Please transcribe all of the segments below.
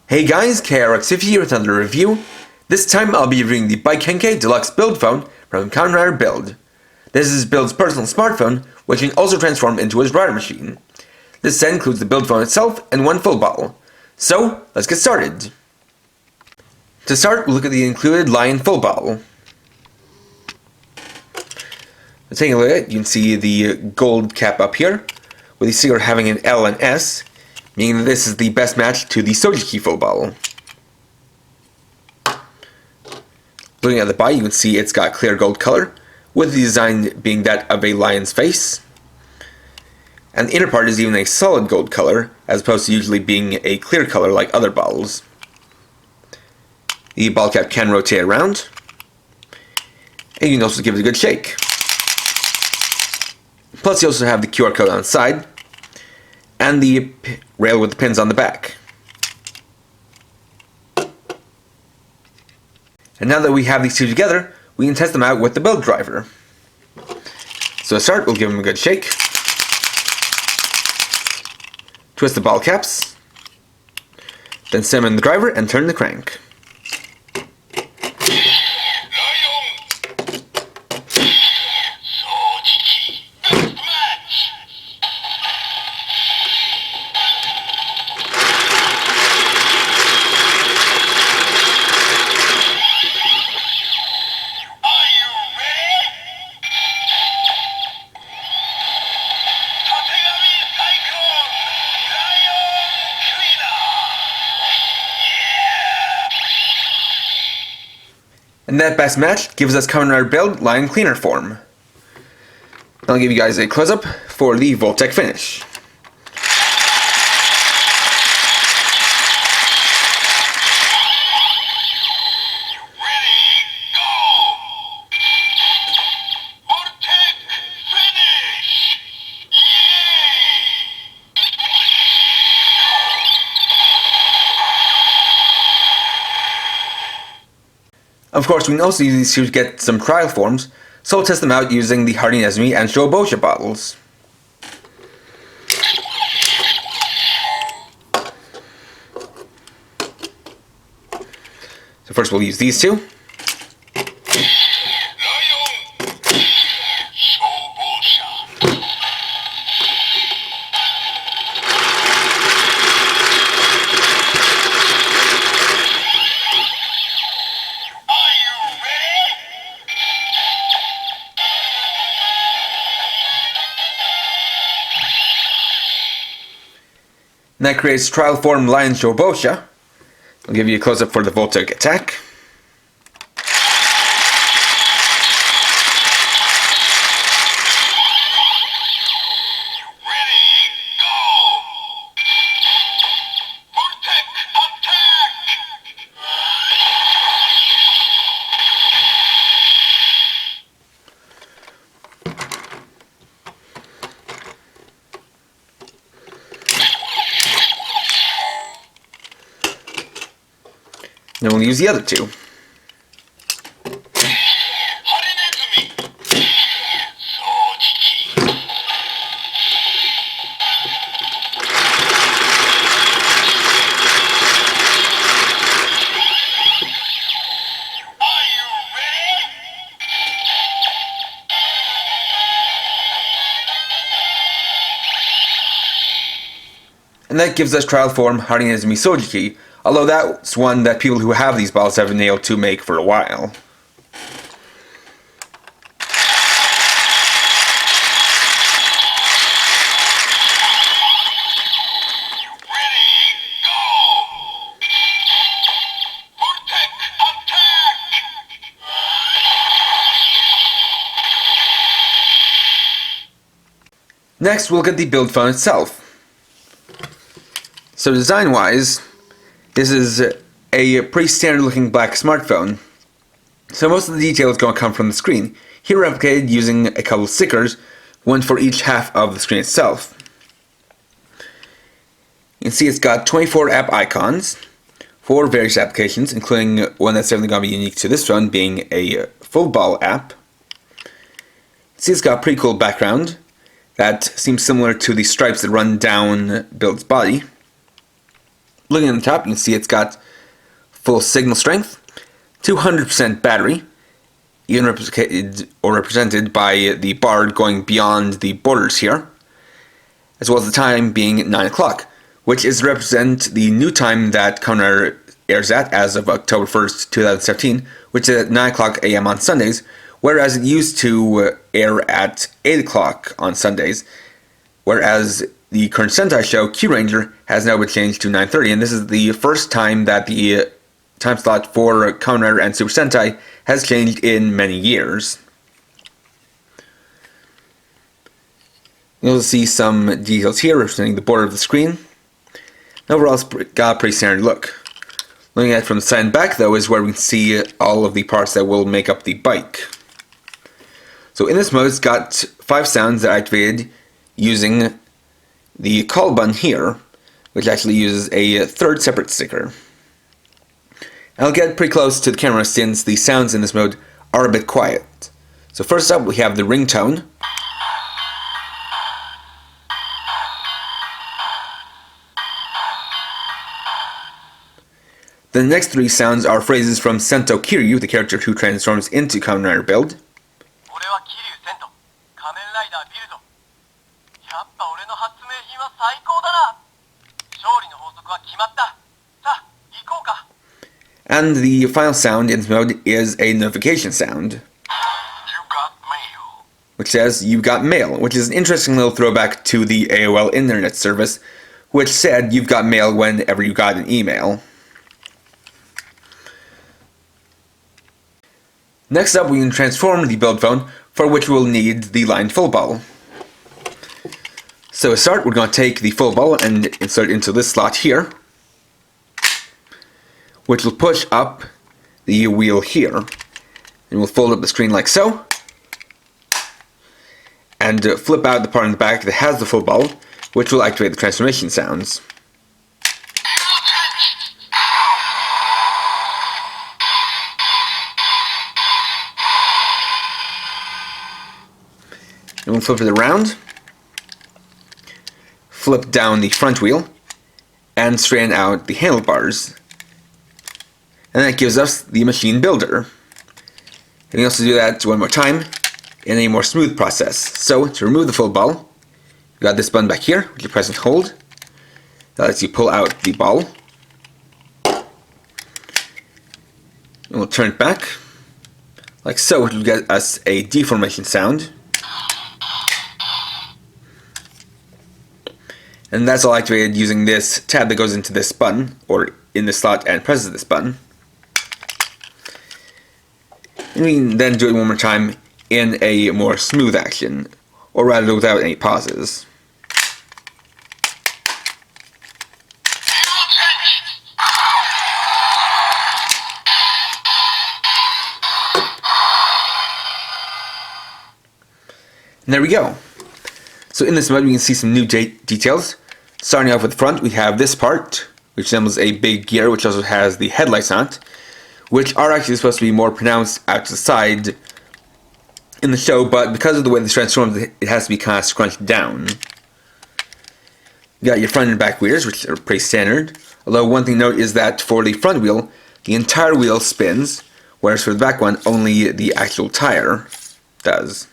Hey guys, KRX50 here with another review. This time I'll be reviewing the Bike Henkei Deluxe Build Phone from Kamen Build. This is Build's personal smartphone, which can also transform into his rider machine. This set includes the build phone itself and one full bottle. So, let's get started. To start, we'll look at the included Lion full bottle. Taking a look at it, you can see the gold cap up here, with the sticker having an L and S, meaning that this is the best match to the Sojiki full bottle. Looking at the body, you can see it's got clear gold color, with the design being that of a lion's face. And the inner part is even a solid gold color, as opposed to usually being a clear color like other bottles. The bottle cap can rotate around, and you can also give it a good shake. Plus you also have the QR code on the side, and the rail with the pins on the back. And now that we have these two together, we can test them out with the build driver. So to start, we'll give them a good shake. Twist the ball caps. Then stem in the driver and turn the crank. And that best match gives us Kamen Build LionCleaner form. I'll give you guys a close-up for the Vault-Tec Finish. Of course, we can also use these two to get some trial forms, so we'll test them out using the Hardy Nezumi and Shobosha bottles. So first we'll use these two. And that creates trial form Lion Shobosha. I'll give you a close-up for the Voltech attack. Then we'll use the other two. And that gives us trial form Hardy Nezumi Sojiki, although that's one that people who have these bottles have been able to make for a while. Next, we'll look at the build phone itself. So design-wise, this is a pretty standard looking black smartphone. So most of the detail is going to come from the screen, here replicated using a couple of stickers, one for each half of the screen itself. You can see it's got 24 app icons for various applications, including one that's definitely going to be unique to this phone, being a full ball app. You can see it's got a pretty cool background that seems similar to the stripes that run down Build's body. Looking at the top, you can see it's got full signal strength, 200% battery, even represented by the bar going beyond the borders here, as well as the time being 9 o'clock, which is to represent the new time that Kamen Rider airs at as of October 1st, 2017, which is at 9 o'clock a.m. on Sundays, whereas it used to air at 8 o'clock on Sundays, whereas the current Sentai show, Q Ranger, has now been changed to 9:30, and this is the first time that the time slot for Kamen Rider and Super Sentai has changed in many years. You'll see some details here representing the border of the screen. Overall, it's got a pretty standard look. Looking at it from the side and back, though, is where we can see all of the parts that will make up the bike. So in this mode, it's got 5 sounds that are activated using the call button here, which actually uses a third separate sticker. I'll get pretty close to the camera since the sounds in this mode are a bit quiet. So first up, we have the ringtone. The next 3 sounds are phrases from Sento Kiryu, the character who transforms into Kamen Rider Build. And the final sound in this mode is a notification sound, which says, "You got mail," which is an interesting little throwback to the AOL internet service, which said you've got mail whenever you got an email. Next up, we can transform the build phone, for which we'll need the line full ball. So to start, we're going to take the full ball and insert it into this slot here, which will push up the wheel here. And we'll fold up the screen like so, and flip out the part in the back that has the full ball, which will activate the transformation sounds. And we'll flip it around, flip down the front wheel, and straighten out the handlebars. And that gives us the machine builder. And we also do that one more time in a more smooth process. So to remove the full ball, you've got this button back here, which you press and hold. That lets you pull out the ball. And we'll turn it back, like so, which will get us a deformation sound. And that's all activated using this tab that goes into this button, or in this slot and presses this button. And we can then do it one more time in a more smooth action, or rather without any pauses. And there we go. So in this mode, we can see some new details. Starting off with the front, we have this part, which resembles a big gear, which also has the headlights on it, which are actually supposed to be more pronounced out to the side in the show, but because of the way this transforms, it has to be kind of scrunched down. You got your front and back wheels, which are pretty standard, although one thing to note is that for the front wheel, the entire wheel spins, whereas for the back one, only the actual tire does.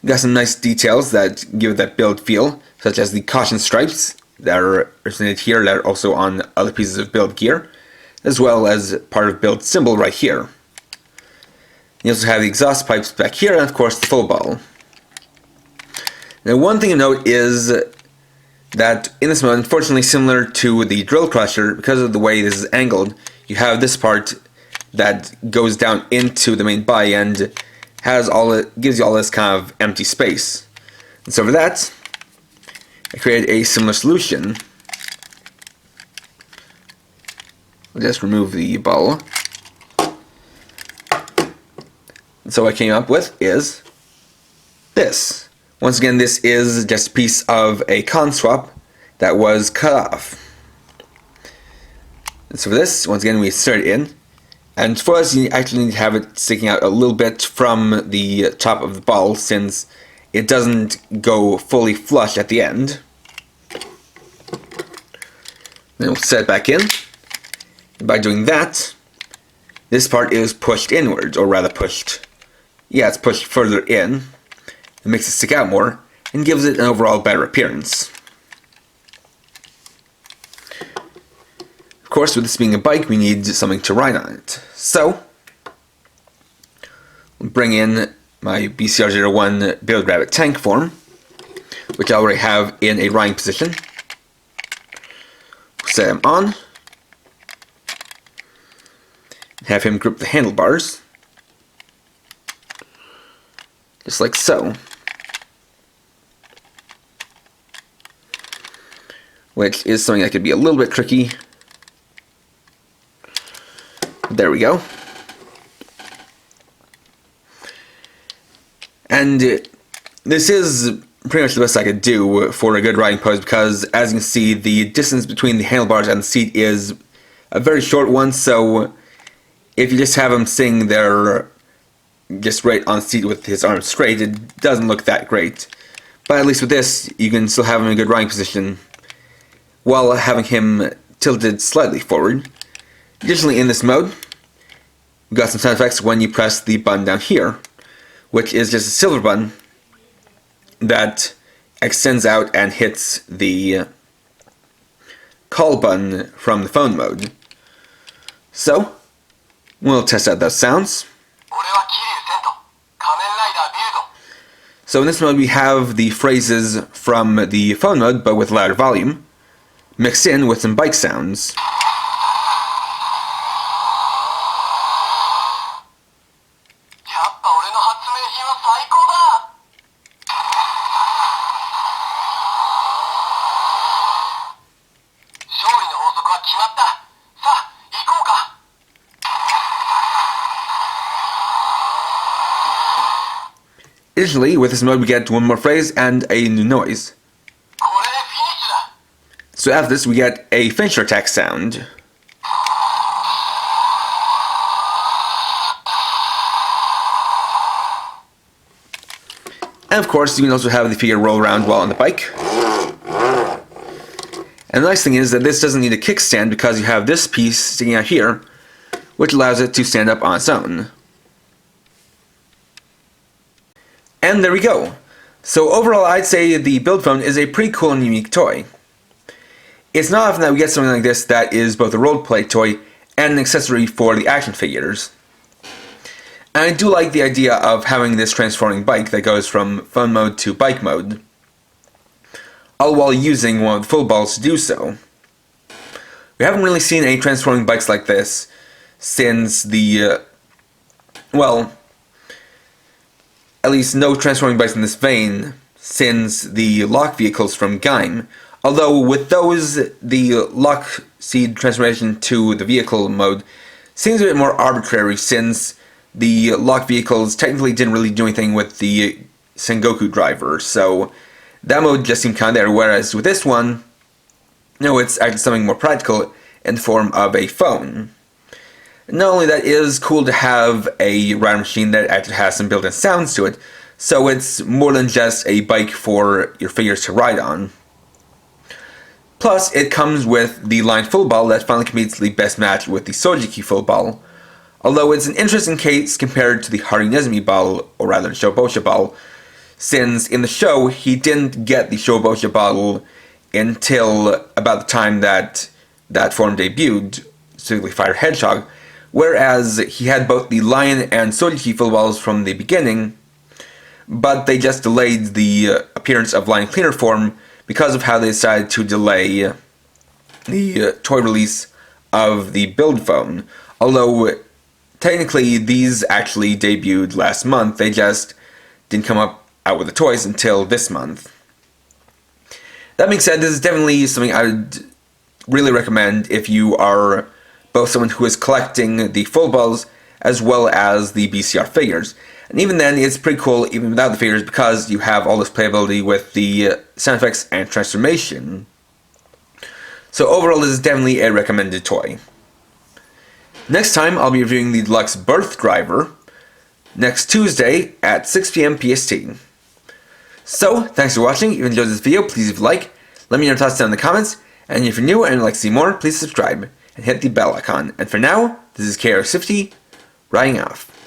Got some nice details that give it that build feel, such as the caution stripes that are represented here that are also on other pieces of build gear, as well as part of build symbol right here. You also have the exhaust pipes back here, and of course the full ball. Now one thing to note is that in this mode, unfortunately similar to the drill crusher, because of the way this is angled, you have this part that goes down into the main body and gives you all this kind of empty space. And so for that, I created a similar solution. I'll just remove the ball. And so what I came up with is this. Once again, this is just a piece of a con swap that was cut off. And so for this, once again, we insert it in. And for us, you actually need to have it sticking out a little bit from the top of the ball, since it doesn't go fully flush at the end. Then we'll set it back in. And by doing that, this part is pushed inwards, or rather pushed. Yeah, it's pushed further in. It makes it stick out more, and gives it an overall better appearance. Of course, with this being a bike, we need something to ride on it. So, we'll bring in my BCR01 Build Rabbit tank form, which I already have in a riding position. Set him on. Have him grip the handlebars. Just like so. Which is something that could be a little bit tricky. There we go. And this is pretty much the best I could do for a good riding pose, because as you can see, the distance between the handlebars and the seat is a very short one, so if you just have him sitting there just right on the seat with his arms straight, it doesn't look that great. But at least with this, you can still have him in a good riding position while having him tilted slightly forward. Additionally, in this mode, we've got some sound effects when you press the button down here, which is just a silver button that extends out and hits the call button from the phone mode. So, we'll test out those sounds. So in this mode we have the phrases from the phone mode, but with louder volume, mixed in with some bike sounds. Additionally, with this mode we get one more phrase and a new noise. So after this we get a finisher attack sound. And of course you can also have the figure roll around while on the bike. And the nice thing is that this doesn't need a kickstand, because you have this piece sticking out here, which allows it to stand up on its own. And there we go. So overall, I'd say the Build Phone is a pretty cool and unique toy. It's not often that we get something like this that is both a role-play toy and an accessory for the action figures. And I do like the idea of having this transforming bike that goes from phone mode to bike mode, all while using one of the full balls to do so. We haven't really seen any transforming bikes like this since the, well, at least no transforming bikes in this vein since the lock vehicles from Kamen. Although with those, the lock seed transformation to the vehicle mode seems a bit more arbitrary, since the lock vehicles technically didn't really do anything with the Sengoku driver, so that mode just seemed kind of there, whereas with this one, no, it's actually something more practical in the form of a phone. Not only that, it is cool to have a rider machine that actually has some built-in sounds to it, so it's more than just a bike for your figures to ride on. Plus, it comes with the line full ball that finally competes the best match with the Sojiki full ball, although it's an interesting case compared to the Harinezumi ball, or rather Shobosha ball, since in the show he didn't get the Shobosha bottle until about the time that that form debuted, specifically Fire Hedgehog, whereas he had both the Lion and Sojiki full balls from the beginning, but they just delayed the appearance of LionCleaner form because of how they decided to delay the toy release of the Build Phone. Although technically these actually debuted last month, they just didn't come out with the toys until this month. That being said, this is definitely something I would really recommend if you are both someone who is collecting the full balls as well as the BCR figures. And even then, it's pretty cool even without the figures, because you have all this playability with the sound effects and transformation. So overall, this is definitely a recommended toy. Next time, I'll be reviewing the Deluxe Birth Driver next Tuesday at 6 PM PST. So, thanks for watching. If you enjoyed this video, please leave a like, let me know your thoughts down in the comments, And if you're new and would like to see more, please subscribe and hit the bell icon. And for now, this is KR50, riding off.